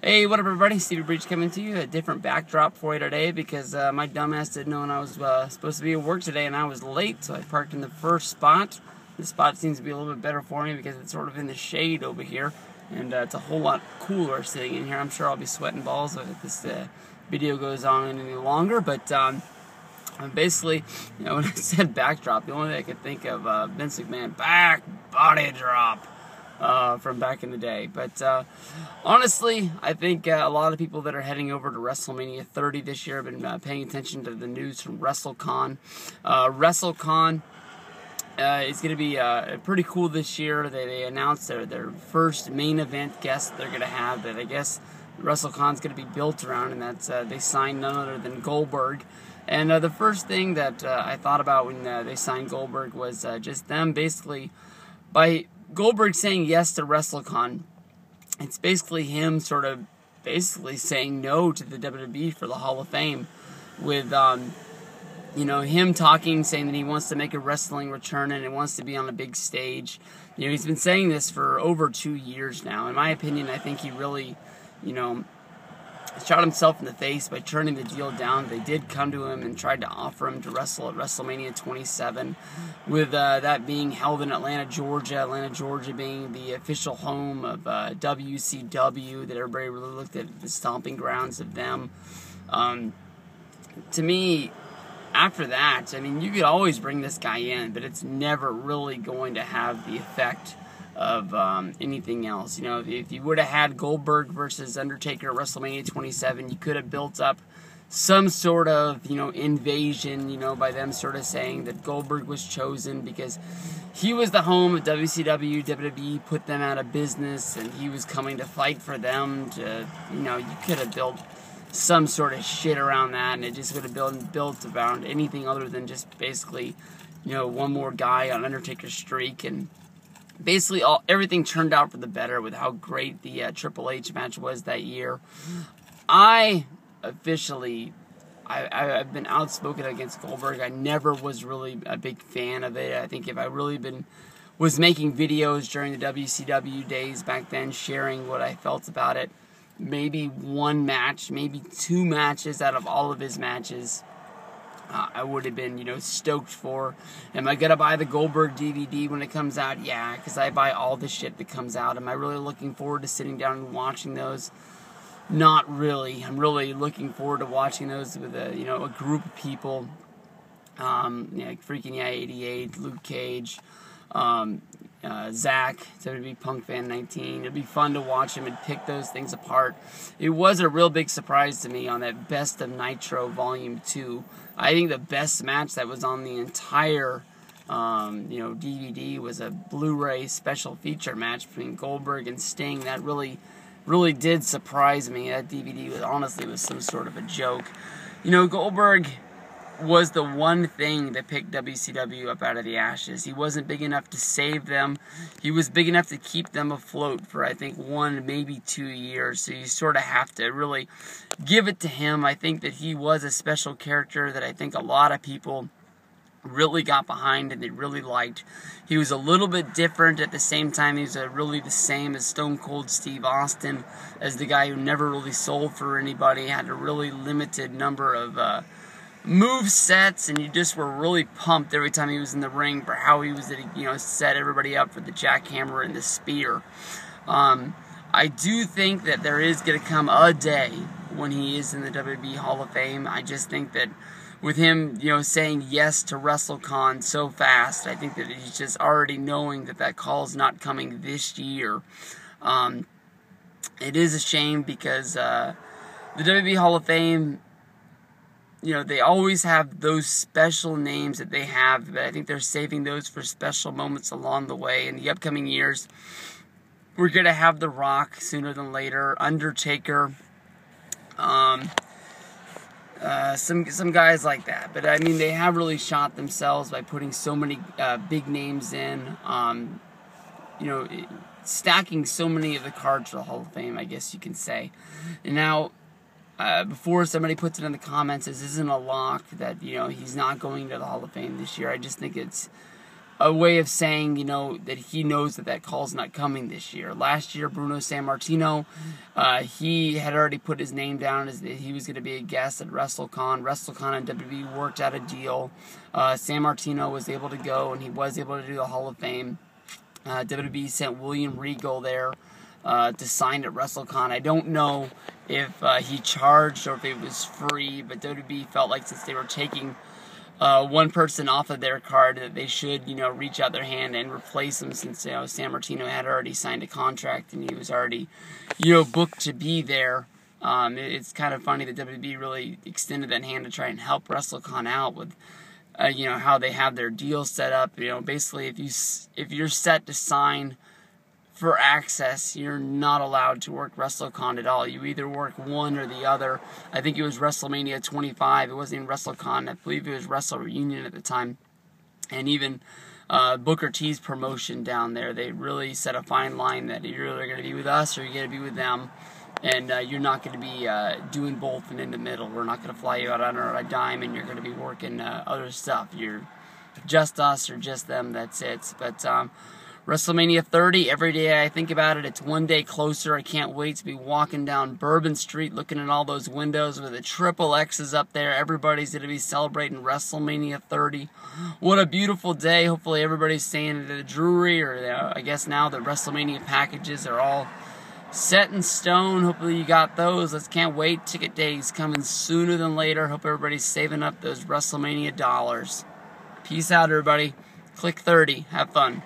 Hey, what up everybody, Stevie Breach coming to you. A different backdrop for you today because my dumbass didn't know when I was supposed to be at work today and I was late, so I parked in the first spot. This spot seems to be a little bit better for me because it's sort of in the shade over here, and it's a whole lot cooler sitting in here. I'm sure I'll be sweating balls if this video goes on any longer, but basically, when I said backdrop, the only thing I could think of, Vince McMahon, body drop. From back in the day. But honestly, I think a lot of people that are heading over to WrestleMania 30 this year have been paying attention to the news from WrestleCon. WrestleCon is going to be pretty cool this year. They announced their first main event guest they're going to have that I guess WrestleCon is going to be built around, and that's they signed none other than Goldberg. And the first thing that I thought about when they signed Goldberg was just them basically, by Goldberg saying yes to WrestleCon, it's basically him sort of saying no to the WWE for the Hall of Fame, with him talking, saying that he wants to make a wrestling return and he wants to be on a big stage. He's been saying this for over 2 years now. In my opinion, I think he really, shot himself in the face by turning the deal down. They did come to him and tried to offer him to wrestle at WrestleMania 27, with that being held in Atlanta, Georgia being the official home of WCW, that everybody really looked at the stomping grounds of them. To me, after that, you could always bring this guy in, but it's never really going to have the effect of anything else. If you would have had Goldberg versus Undertaker at WrestleMania 27, you could have built up some sort of, invasion, by them sort of saying that Goldberg was chosen because he was the home of WCW. WWE put them out of business, and he was coming to fight for them. You could have built some sort of shit around that, and it just would have been built around anything other than just basically, one more guy on Undertaker's streak. And basically, everything turned out for the better with how great the Triple H match was that year. I've been outspoken against Goldberg. I never was really a big fan of it. I think if I really was making videos during the WCW days back then, sharing what I felt about it, maybe one match, maybe two matches out of all of his matches, I would have been, stoked for. Am I going to buy the Goldberg DVD when it comes out? Yeah, because I buy all the shit that comes out. Am I really looking forward to sitting down and watching those? Not really. I'm really looking forward to watching those with a group of people. Freaking 88, Luke Cage, Zach, WWE Punk Fan 19. It'd be fun to watch him and pick those things apart. It was a real big surprise to me on that Best of Nitro Volume 2. I think the best match that was on the entire DVD was a Blu-ray special feature match between Goldberg and Sting. That really did surprise me. That DVD was some sort of a joke. Goldberg was the one thing that picked WCW up out of the ashes. He wasn't big enough to save them. He was big enough to keep them afloat for, I think, 1, maybe 2 years. So you sort of have to really give it to him. I think that he was a special character that I think a lot of people really got behind and they really liked. He was a little bit different. At the same time, he was really the same as Stone Cold Steve Austin, as the guy who never really sold for anybody, had a really limited number of move sets, and you just were really pumped every time he was in the ring for how he was, set everybody up for the jackhammer and the spear. I do think that there is going to come a day when he is in the WWE Hall of Fame. I just think that with him, saying yes to WrestleCon so fast, I think that he's just already knowing that call's not coming this year. It is a shame because the WWE Hall of Fame, they always have those special names that they have, but I think they're saving those for special moments along the way. In the upcoming years, we're going to have The Rock sooner than later, Undertaker, some guys like that. But, they have really shot themselves by putting so many big names in, stacking so many of the cards for the Hall of Fame, I guess you can say. And now, before somebody puts it in the comments, this isn't a lock that, he's not going to the Hall of Fame this year. I just think it's a way of saying, that he knows that call's not coming this year. Last year, Bruno Sammartino, he had already put his name down as he was going to be a guest at WrestleCon. WrestleCon and WWE worked out a deal. Sammartino was able to go, and he was able to do the Hall of Fame. WWE sent William Regal there to sign at WrestleCon. I don't know if he charged or if it was free, but WWE felt like since they were taking one person off of their card that they should, reach out their hand and replace him, since Sammartino had already signed a contract and he was already, booked to be there. It's kind of funny that WWE really extended that hand to try and help WrestleCon out with, how they have their deal set up. Basically, if you're set to sign for access, you're not allowed to work WrestleCon at all. You either work one or the other. I think it was WrestleMania 25. It wasn't even WrestleCon. I believe it was Wrestle Reunion at the time. And even Booker T's promotion down there, they really set a fine line that you're either going to be with us or you're going to be with them. And you're not going to be doing both and in the middle. We're not going to fly you out on a dime and you're going to be working other stuff. You're just us or just them, that's it. But WrestleMania 30, every day I think about it, it's one day closer. I can't wait to be walking down Bourbon Street looking at all those windows with the triple X's up there. Everybody's going to be celebrating WrestleMania 30. What a beautiful day. Hopefully everybody's staying at the Drury, or I guess now the WrestleMania packages are all set in stone. Hopefully you got those. Can't wait. Ticket day's coming sooner than later. Hope everybody's saving up those WrestleMania dollars. Peace out, everybody. Click 30. Have fun.